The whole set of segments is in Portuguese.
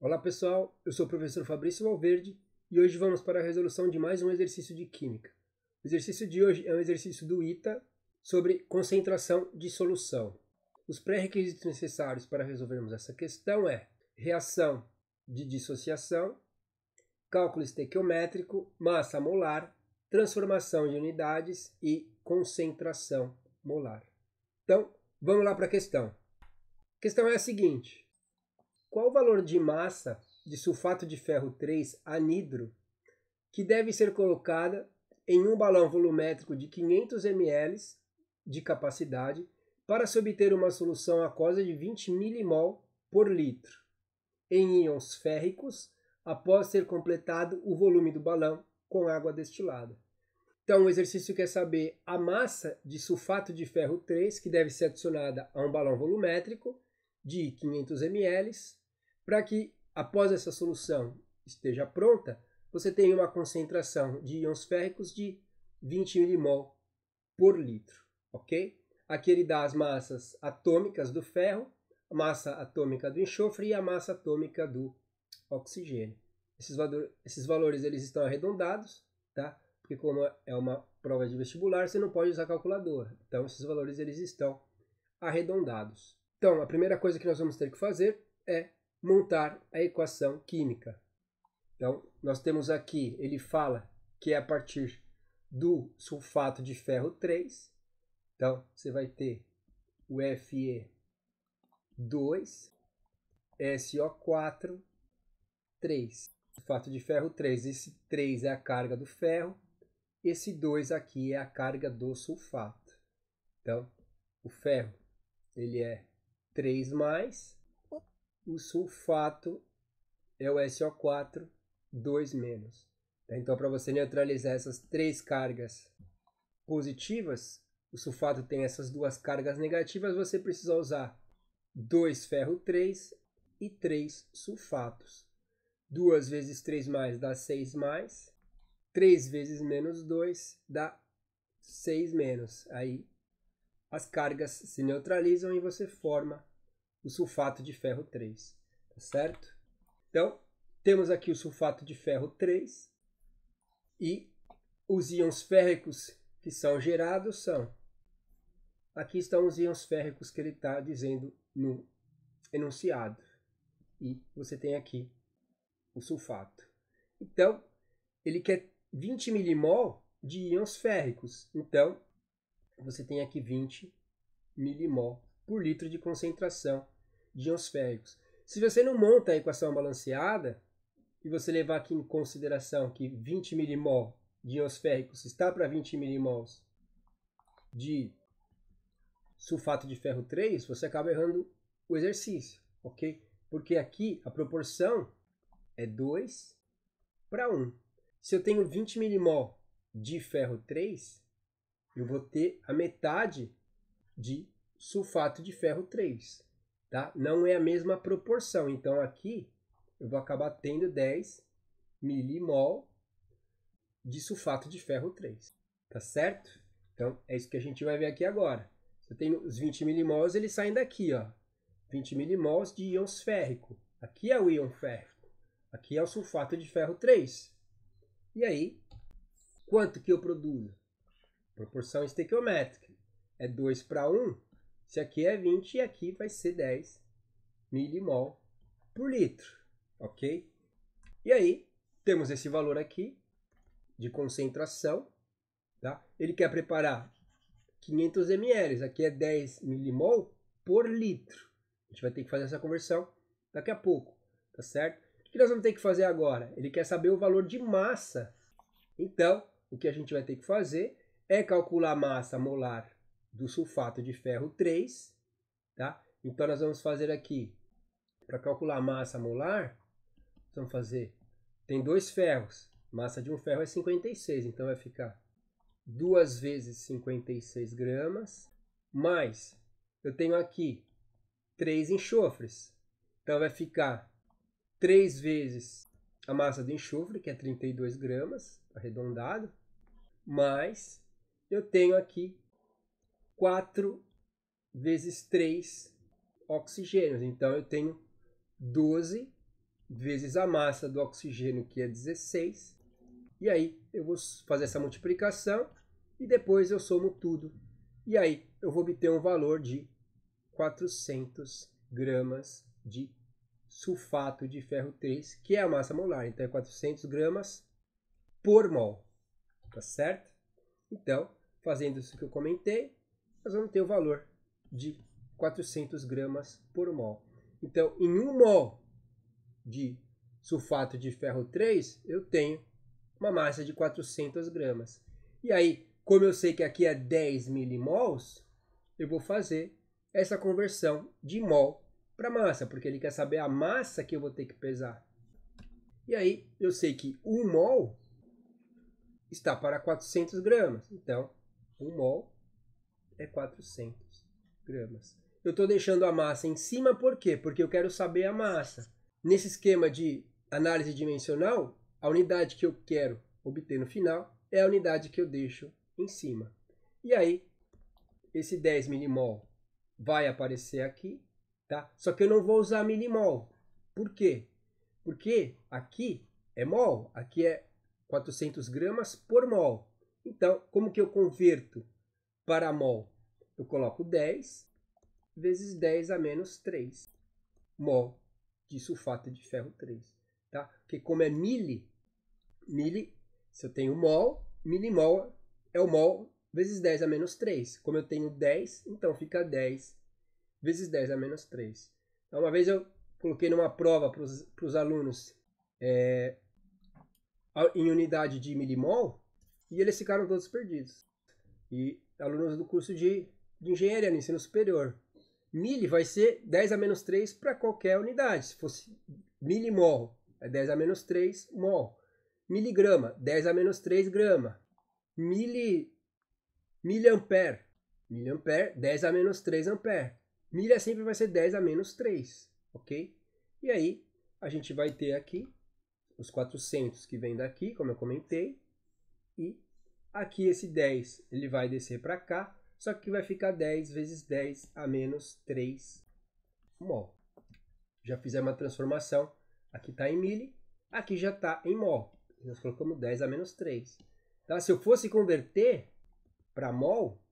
Olá pessoal, eu sou o professor Fabrício Valverde e hoje vamos para a resolução de mais um exercício de Química. O exercício de hoje é um exercício do ITA sobre concentração de solução. Os pré-requisitos necessários para resolvermos essa questão é reação de dissociação, cálculo estequiométrico, massa molar, transformação de unidades e concentração molar. Então, vamos lá para a questão. A questão é a seguinte: qual o valor de massa de sulfato de ferro 3 anidro que deve ser colocada em um balão volumétrico de 500 ml de capacidade para se obter uma solução aquosa de 20 milimol por litro em íons férricos após ter completado o volume do balão com água destilada? Então, o exercício quer saber a massa de sulfato de ferro 3 que deve ser adicionada a um balão volumétrico de 500 ml para que, após essa solução esteja pronta, você tenha uma concentração de íons férricos de 20 milimol por litro, ok? Aqui ele dá as massas atômicas do ferro, a massa atômica do enxofre e a massa atômica do oxigênio. Esses valores eles estão arredondados, tá? Porque como é uma prova de vestibular, você não pode usar calculadora. Então, esses valores eles estão arredondados. Então, a primeira coisa que nós vamos ter que fazer é montar a equação química. Então, nós temos aqui, ele fala que é a partir do sulfato de ferro 3. Então, você vai ter o Fe2, SO4, 3. Sulfato de ferro 3. Esse 3 é a carga do ferro. Esse 2 aqui é a carga do sulfato. Então, o ferro ele é 3+, o sulfato é o SO4, 2-. Então, para você neutralizar essas três cargas positivas, o sulfato tem essas duas cargas negativas, você precisa usar 2 ferro 3 e 3 sulfatos. 2 vezes 3+ dá 6+, 3 vezes menos 2 dá 6-. Aí as cargas se neutralizam e você forma o sulfato de ferro 3, tá certo? Então, temos aqui o sulfato de ferro 3 e os íons férricos que são gerados são... Aqui estão os íons férricos que ele está dizendo no enunciado. E você tem aqui o sulfato. Então, ele quer 20 milimol de íons férricos. Então, você tem aqui 20 milimol por litro de concentração de íons férricos. Se você não monta a equação balanceada e você levar aqui em consideração que 20 milimol de íons férricos está para 20 milimols de sulfato de ferro 3, você acaba errando o exercício, ok? Porque aqui a proporção é 2:1. Se eu tenho 20 milimol de ferro 3, eu vou ter a metade de sulfato de ferro 3, tá? Não é a mesma proporção, então aqui eu vou acabar tendo 10 milimol de sulfato de ferro 3, tá certo? Então é isso que a gente vai ver aqui agora. Se eu tenho os 20 milimols, eles saem daqui, ó. 20 milimols de íons férrico. Aqui é o íon férrico, aqui é o sulfato de ferro 3. E aí, quanto que eu produzo? Proporção estequiométrica. É 2:1. Se aqui é 20 e aqui vai ser 10 milimol por litro, ok? E aí, temos esse valor aqui de concentração, tá? Ele quer preparar 500 ml, aqui é 10 milimol por litro. A gente vai ter que fazer essa conversão daqui a pouco, tá certo? O que nós vamos ter que fazer agora? Ele quer saber o valor de massa. Então, o que a gente vai ter que fazer é calcular a massa molar do sulfato de ferro 3, tá? Então, nós vamos fazer aqui, para calcular a massa molar, vamos fazer, tem 2 ferros, massa de um ferro é 56, então vai ficar 2 vezes 56 gramas, mais, eu tenho aqui 3 enxofres, então vai ficar 3 vezes a massa do enxofre, que é 32 gramas, arredondado, mais eu tenho aqui 4 vezes 3 oxigênios. Então eu tenho 12 vezes a massa do oxigênio, que é 16. E aí eu vou fazer essa multiplicação e depois eu somo tudo. E aí eu vou obter um valor de 400 gramas de sulfato de ferro 3, que é a massa molar. Então é 400 gramas por mol. Tá certo? Então, fazendo isso que eu comentei, nós vamos ter o valor de 400 gramas por mol. Então, em 1 mol de sulfato de ferro 3, eu tenho uma massa de 400 gramas. E aí, como eu sei que aqui é 10 milimols, eu vou fazer essa conversão de mol para massa, porque ele quer saber a massa que eu vou ter que pesar. E aí, eu sei que 1 mol está para 400 gramas. Então, 1 mol é 400 gramas. Eu estou deixando a massa em cima, por quê? Porque eu quero saber a massa. Nesse esquema de análise dimensional, a unidade que eu quero obter no final é a unidade que eu deixo em cima. E aí, esse 10 milimol vai aparecer aqui, tá? Só que eu não vou usar milimol. Por quê? Porque aqui é mol, aqui é 400 gramas por mol. Então, como que eu converto para mol? Eu coloco 10 vezes 10 a menos 3 mol de sulfato de ferro 3. Tá? Porque como é mili, se eu tenho mol, milimol é o mol vezes 10 a menos 3. Como eu tenho 10, então fica 10 vezes 10 a menos 3. Então, uma vez eu coloquei numa prova para os alunos em unidade de milimol e eles ficaram todos perdidos. E alunos do curso de engenharia no ensino superior. Mili vai ser 10 a menos 3 para qualquer unidade. Se fosse milimol, é 10 a menos 3 mol. Miligrama, 10 a menos 3 grama. Miliampere, 10 a menos 3 ampere. Milha sempre vai ser 10 a menos 3, ok? E aí, a gente vai ter aqui os 400 que vem daqui, como eu comentei. E aqui esse 10, ele vai descer para cá. Só que vai ficar 10 vezes 10 a menos 3 mol. Já fizemos uma transformação. Aqui está em mili, aqui já está em mol. Nós colocamos 10 a menos 3. Tá? Se eu fosse converter para mol,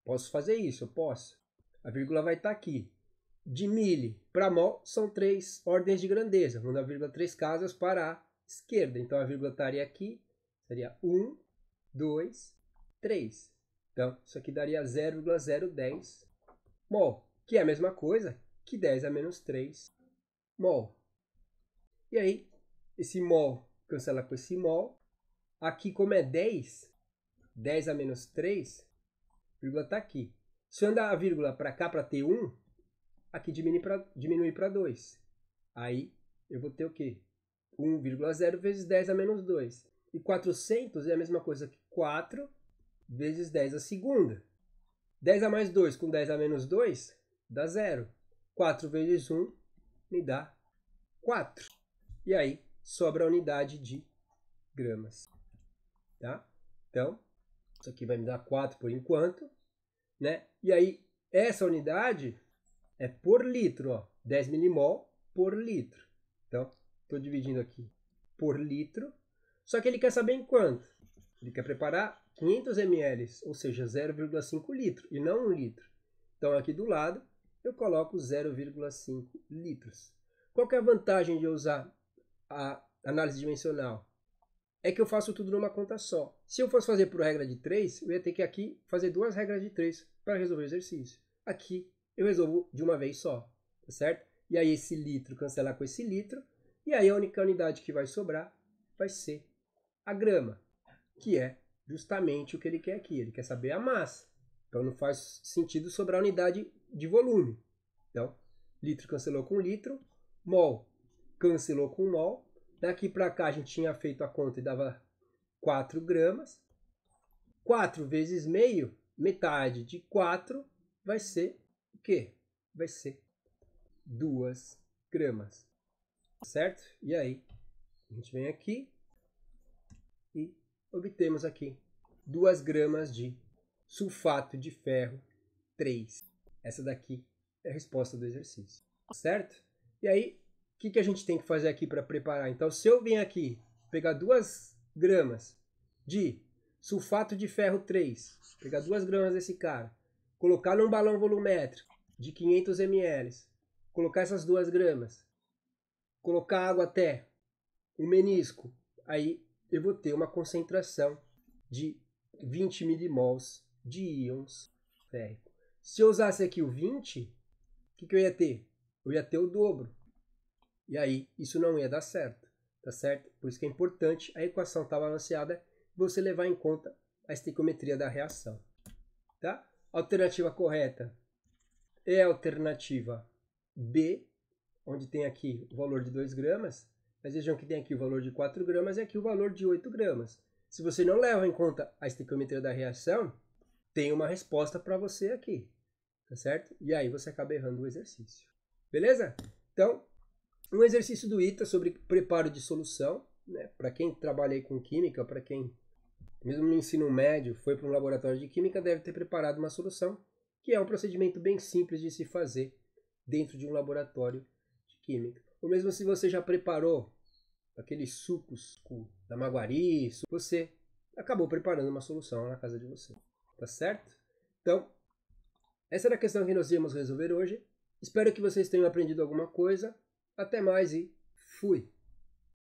posso fazer isso, eu posso. A vírgula vai estar aqui. De mili para mol são 3 ordens de grandeza. Vamos dar vírgula 3 casas para a esquerda. Então a vírgula estaria aqui. Seria 1, 2, 3. Então, isso aqui daria 0,010 mol, que é a mesma coisa que 10 a menos 3 mol. E aí, esse mol cancela com esse mol. Aqui, como é 10, 10 a menos 3, a vírgula está aqui. Se eu andar a vírgula para cá para ter 1, aqui diminui para 2. Aí, eu vou ter o quê? 1,0 vezes 10 a menos 2. E 400 é a mesma coisa que 4 vezes 10 a segunda. 10 a mais 2 com 10 a menos 2 dá 0. 4 vezes 1 me dá 4. E aí sobra a unidade de gramas. Tá? Então, isso aqui vai me dar 4 por enquanto. Né? E aí, essa unidade é por litro. Ó, 10 milimol por litro. Então, estou dividindo aqui por litro. Só que ele quer saber em quanto. Ele quer preparar 500 ml, ou seja, 0,5 litro, e não 1 litro. Então, aqui do lado, eu coloco 0,5 litros. Qual que é a vantagem de eu usar a análise dimensional? É que eu faço tudo numa conta só. Se eu fosse fazer por regra de 3, eu ia ter que aqui fazer 2 regras de 3 para resolver o exercício. Aqui, eu resolvo de uma vez só, tá certo? E aí, esse litro cancela com esse litro, e aí a única unidade que vai sobrar vai ser a grama, que é justamente o que ele quer aqui. Ele quer saber a massa. Então não faz sentido sobrar unidade de volume. Então, litro cancelou com litro, mol cancelou com mol. Daqui para cá a gente tinha feito a conta e dava 4 gramas. 4 vezes meio, metade de 4, vai ser o quê? Vai ser 2 gramas. Certo? E aí, a gente vem aqui e obtemos aqui 2 gramas de sulfato de ferro 3. Essa daqui é a resposta do exercício, certo? E aí, que a gente tem que fazer aqui para preparar? Então, se eu vim aqui pegar 2 gramas de sulfato de ferro 3, pegar 2 gramas desse cara, colocar num balão volumétrico de 500 ml, colocar essas 2 gramas, colocar água até o menisco, aí eu vou ter uma concentração de 20 milimols de íons férricos. Se eu usasse aqui o 20, o que eu ia ter? Eu ia ter o dobro. E aí isso não ia dar certo, tá certo? Por isso que é importante a equação estar balanceada e você levar em conta a estequiometria da reação. Tá? A alternativa correta é a alternativa B, onde tem aqui o valor de 2 gramas, mas vejam que tem aqui o valor de 4 gramas e aqui o valor de 8 gramas. Se você não leva em conta a estequiometria da reação, tem uma resposta para você aqui, tá certo? E aí você acaba errando o exercício. Beleza? Então, um exercício do ITA sobre preparo de solução, né? Para quem trabalha aí com química, para quem, mesmo no ensino médio, foi para um laboratório de química, deve ter preparado uma solução, que é um procedimento bem simples de se fazer dentro de um laboratório de química. Ou mesmo se você já preparou aqueles sucos da Maguari, você acabou preparando uma solução na casa de você. Tá certo? Então, essa era a questão que nós íamos resolver hoje. Espero que vocês tenham aprendido alguma coisa. Até mais e fui!